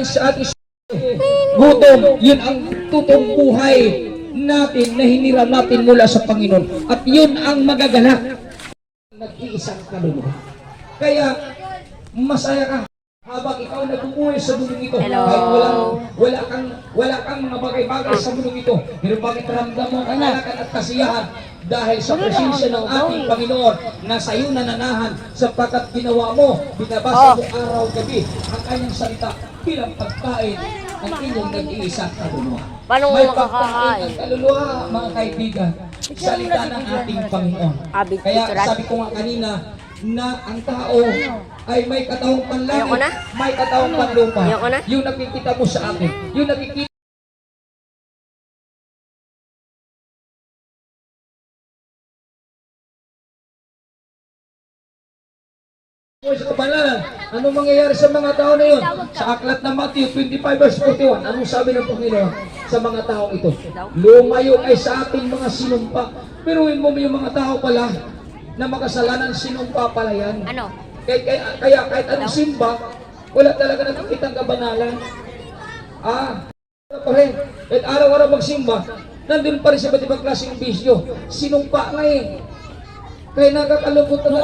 pagkain sa ating gutom, yun ang totoong buhay natin na hiniram natin mula sa Panginoon. At yun ang magaganap. Nag-iisang kaluluwa. Kaya, masaya ka habang ikaw nagbubuhay sa mundong ito. Kahit wala kang mga bagay-bagay sa mundong ito. Pero bakit ramdam mo ang kalakan at kasiyahan? Dahil sa presensya ng ating Panginoon na sa iyo nananahan sapagkat ginawa mo, binabasa mo araw-gabi ang kanyang salita bilang pagkain ang inyong nag-iisang kaluluwa. May pagkain ang kaluluwa, mga kaibigan, salita ng ating Panginoon. Kaya sabi ko nga kanina na ang tao ay may katawang panlangit, may katawang panlupa. Yung nakikita mo sa akin, yung nakikita sa kabanalan, anong mangyayari sa mga tao na yun? Sa aklat ng Matthew 25 verse 41, anong sabi ng Panginoon sa mga tao ito? Lumayo ay sa ating mga sinumpa. Pero mo yung mga tao pala na makasalanan, sinumpa pala yan. Kaya kahit anong simba, wala talaga nakikitang kabanalan. Pa rin. Kahit araw-araw magsimba, nandun pa rin sa iba't ibang klaseng bisyo. Sinumpa nga eh. Kaya nakakalungkot na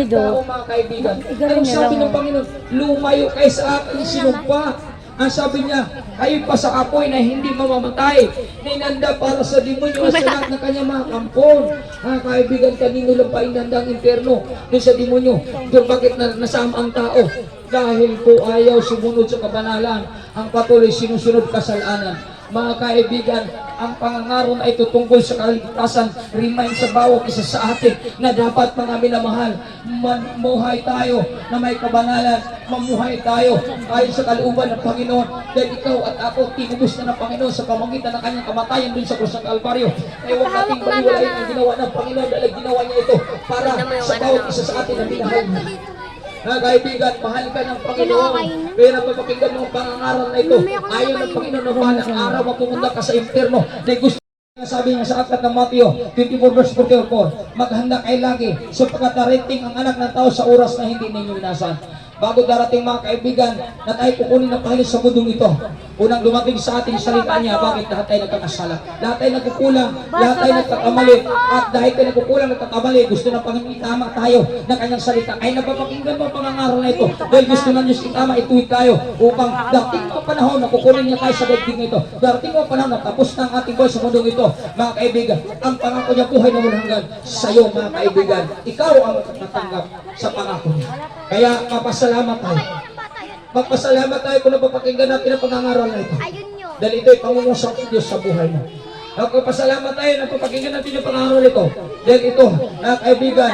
tao, mga kaibigan. Anong sabi ng Panginoon? Lumayo kayo sa aking sinumpa. Ang sabi niya, kayo pa sa apoy na hindi mamamatay. Ninanda para sa demonyo at sa lahat ng kanyang mga kampon. Kaibigan, kanino lang pa inanda ang impyerno doon sa demonyo. Doon bakit nasama ang tao? Dahil po ayaw sumunod sa kabanalan, ang patuloy sinusunod kasalanan. Mga kaibigan, ang pangangaron ay tutungkol sa kaligtasan. Remind sa bawat isa sa atin na dapat mga minamahal, mamuhay tayo na may kabanalan, mamuhay tayo ayon sa kalooban ng Panginoon. Dahil ikaw at ako, tinubos na ng Panginoon sa pamagitan ng kanyang kamatayan dun sa krus ng Kalbaryo. Kaya huwag nating baliwalain ang ginawa ng Panginoon dahil ginawa niya ito para sa bawat isa sa atin na minahal niya. Kaibigan, mahal ka ng Panginoon. Kaya napapakinggan mo ang pangangaral na ito. Ayaw ng Panginoon na mahal ang araw mapumunta ka sa impyerno. Dahil gusto sabi niya sa aklat ng Matthew 24 verse 44, maghanda kayo lagi sapagkat darating ang anak ng tao sa oras na hindi ninyo inasahan. Bago darating, mga kaibigan, na tayo kukunin ng Panginoon sa mundong ito. Unang dumating sa ating salita niya, bakit lahat tayo nagkakasala? Lahat tayo nagkukulang, lahat tayo nagkakamali. At dahil tayo nagkukulang, nagkakamali, gusto ng Panginoon itama tayo ng kanyang salita. Ay napapakinggan mo ang pangangaral na ito. Dahil gusto ng Diyos itama, ituwid tayo upang darating mo ang panahon na kukunin niya tayo sa daigdig ito. Darating mo ang panahon na tapos na ang ating buhay sa mundong ito. Mga kaibigan, ang pangako niya buhay na walang hanggan sa iyo, mga kaibigan. Ikaw ang matatanggap sa pangako niya. Kaya mapasalamat tayo. Magpasalamat tayo kung napapakinggan natin ang pangangaral na ito. Dahil ito ay pangungusap ng Diyos sa buhay mo. Magpasalamat tayo na napapakinggan natin ang pangangaral ito. Dahil ito, mga kaibigan,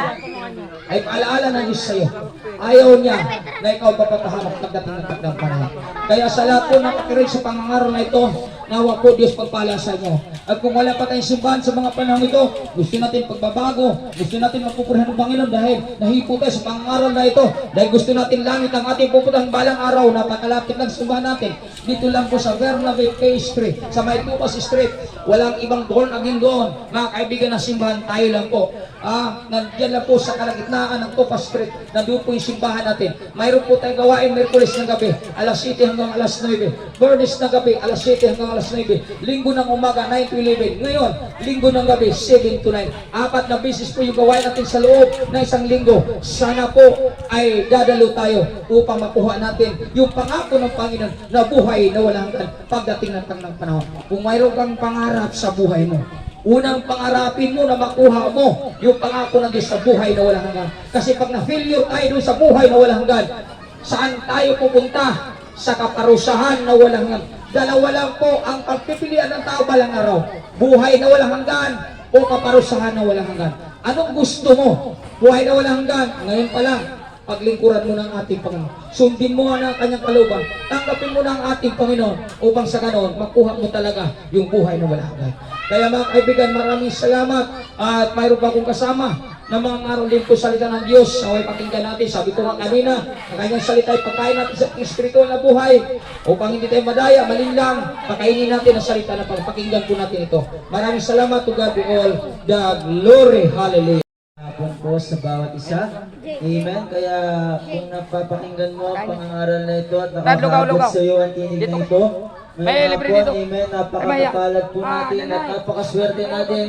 ay paalaala ng Diyos sa iyo. Ayaw niya na ikaw papatahanap pagdating ng pagdang panahon. Kaya sa lahat po nakikinig sa pangangaral na ito, nawa po Diyos pagpala sa inyo. At kung wala pa tayong simbahan sa mga panahon ito, gusto natin pagbabago, gusto natin mapupurihan ng Panginoon dahil nahipo tayo sa pangangaral na ito. Dahil gusto natin langit ang ating pupuntahan balang araw, napakalapit lang simbahan natin. Dito lang po sa Bernabé K Street, sa Maytupas Street. Walang ibang born again doon. Mga kaibigan ng simbahan, tayo lang po. Nandiyan lang po sa kalagitnaan ng Tupas Street. Nandun po yung simbahan natin. Mayroon po tayong gawain Merkulis ng gabi, alas 7 hanggang alas 9. Bernis ng gabi, alas 7 hanggang alas 9. Linggo ng umaga, 9 to 11. Ngayon, linggo ng gabi, 7 to 9. 4 na beses po yung gawain natin sa loob ng isang linggo. Sana po ay dadalo tayo upang makuha natin yung pangako ng Panginoon na buhay na walang hanggan pagdating ng panahon. Kung mayroon kang pangarap sa buhay mo, unang pangarapin mo na makuha mo yung pangako ng Diyos sa buhay na walang hanggan. Kasi pag na-failure tayo doon sa buhay na walang hanggan, saan tayo pupunta? Sa kaparusahan na walang hanggan. Dalawa lang po ang pagpipilian ng tao balang araw. Buhay na walang hanggan o kaparusahan na walang hanggan. Anong gusto mo? Buhay na walang hanggan. Ngayon pa lang, paglingkuran mo ng ating Panginoon. Sundin mo ang kanyang kalooban. Tanggapin mo ng ating Panginoon upang sa ganoon, makuha mo talaga yung buhay na walang hanggan. Kaya mga kaibigan, maraming salamat. At mayroon pa akong kasama na mga ngaral din po salita ng Diyos. Naway pakinggan natin. Sabi ko nga kanina, na kanyang salita ay pagkain natin sa espiritual na buhay. Upang hindi tayo madaya, malinlang, pakainin natin ang salita na pagpakinggan po natin ito. Maraming salamat to God be all the glory. Hallelujah. Hapon po sa bawat isa. Amen. Kaya kung napapakinggan mo ang pangangaral na ito at Lugaw, nakakabot lugaw. sa iyo ang tinig na ito, May ngayong libre hapon, dito. amen, napakapalad po natin at napakaswerte natin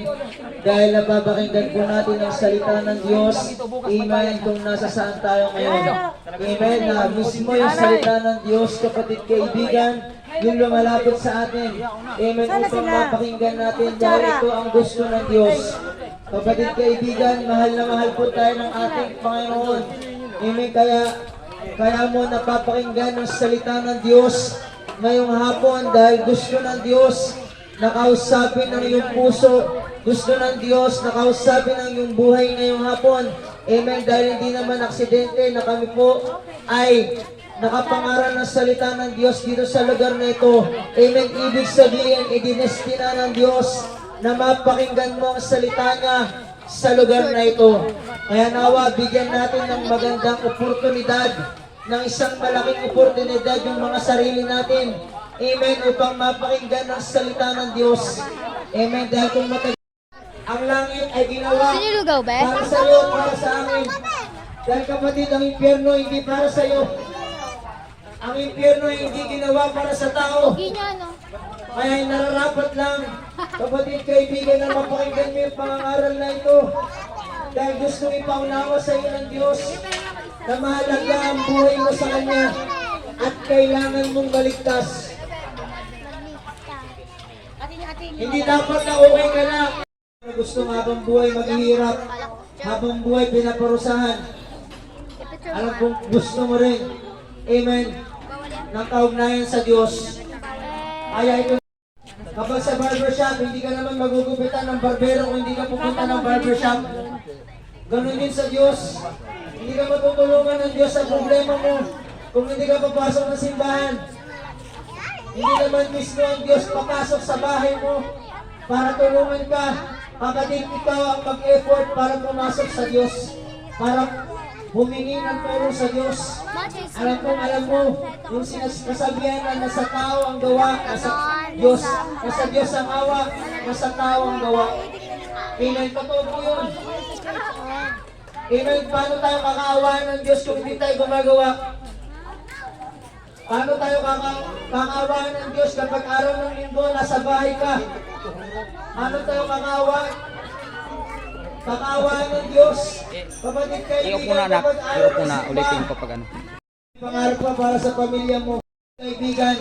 dahil napapakinggan po natin ang salita ng Diyos. Amen. Kung nasa saan tayo ngayon. Amen. Na mismo yung salita ng Diyos, kapatid kaibigan, yung lumalapit sa atin. Amen. Upang mapakinggan natin dahil ito ang gusto ng Diyos. Kapatid kaibigan, mahal na mahal po tayo ng ating Panginoon. Amen. Kaya mo napapakinggan ang salita ng Diyos ngayong hapon dahil gusto ng Diyos na kausapin ang iyong puso. Gusto ng Diyos na kausapin ang iyong buhay ngayong hapon. Amen. Dahil hindi naman aksidente na kami po ay nakapangaral ng salita ng Diyos dito sa lugar na ito. Amen. Ibig sabihin, idinestina ng Diyos na mapakinggan mo ang salita niya sa lugar na ito. Kaya nawa, bigyan natin ng magandang oportunidad, ng isang malaking oportunidad yung mga sarili natin. Amen. Upang mapakinggan ang salita ng Diyos. Amen. Dahil kung ang langit ay ginawa Sinilugaw ba? para sa iyo, para sa amin. Dahil kapatid, ang impyerno hindi para sa iyo. Ang impyerno ay hindi ginawa para sa tao. Ginya, no? Kaya nararapat lang, kapatid kaibigan, na mapakinggan mo yung pangangaral na ito. Dahil gusto ipaunawa sa iyo ng Diyos na mahalaga ang buhay mo sa Kanya at kailangan mong baligtas. Hindi dapat na okay ka na. Gusto nga habang buhay maghihirap, habang buhay pinaparusahan. Alam kong gusto mo rin. Amen. Ng kaugnayan sa Diyos. Kaya ito, kapag sa barbershop, hindi ka naman magugupitan ng barbero kung hindi ka pupunta ng barbershop. Ganun din sa Diyos. Hindi ka matutulungan ng Diyos sa problema mo kung hindi ka papasok ng simbahan. Hindi naman mismo ang Diyos papasok sa bahay mo para tulungan ka. Kapatid, ikaw ang mag-effort para pumasok sa Diyos. Para humingi ng tulong sa Diyos. Alam mo, yung sinasabihan na nasa tao ang gawa, nasa Diyos ang awa, nasa tao ang gawa. Amen, totoo po yun. Amen, paano tayo kakaawahan ng Diyos kung hindi tayo gumagawa? Paano tayo kakaawahan ng Diyos kapag araw ng linggo, nasa bahay ka? Paano tayo kakaawahan ng Diyos? Kapatid kaibigan, Iyo po na anak. kapag Iyo araw po ng na simba, ulitin ko pag ano. pangarap pa para sa pamilya mo. Kaibigan,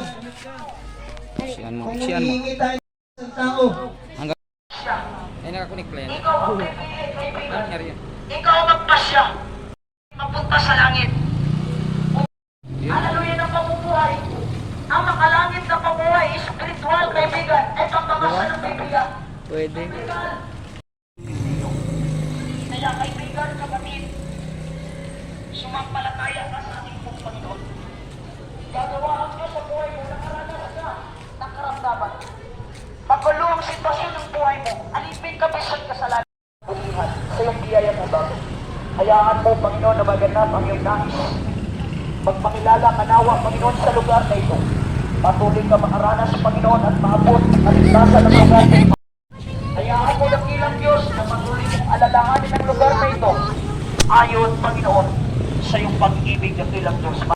Siyan mo. kung Siyan mo. humihingi tayo ng tao, Hanggang. Ay nakakunik pala yan. Ano nangyari yan? Ikaw magpasya, mapunta sa langit. Yun. Hallelujah ng pamumuhay. Ang makalangit na pamumuhay, spiritual, kaibigan, ay pagmamahal ng kaibigan. Pwede. Kaya kaibigan, kapatid, sumampalataya ka sa ating pong Panginoon. Gagawa ang Diyos sa buhay mo, nakaranas ka ng karamdaman. Magulo ang sitwasyon ng buhay mo, alipin ka bisan kasalanan. Bulihan sa iyong biyaya mo bago. Hayaan mo, Panginoon, na maganap ang iyong nais. Magpakilala ka nawa, Panginoon, sa lugar na ito. Patuloy ka makaranas, Panginoon, at maabot ang kaligtasan ng lugar na ito. Hayaan mo, dakilang Diyos, na patuloy mong alalahanin ang lugar na ito. Ayon, Panginoon, sa iyong pag-ibig, dakilang Diyos.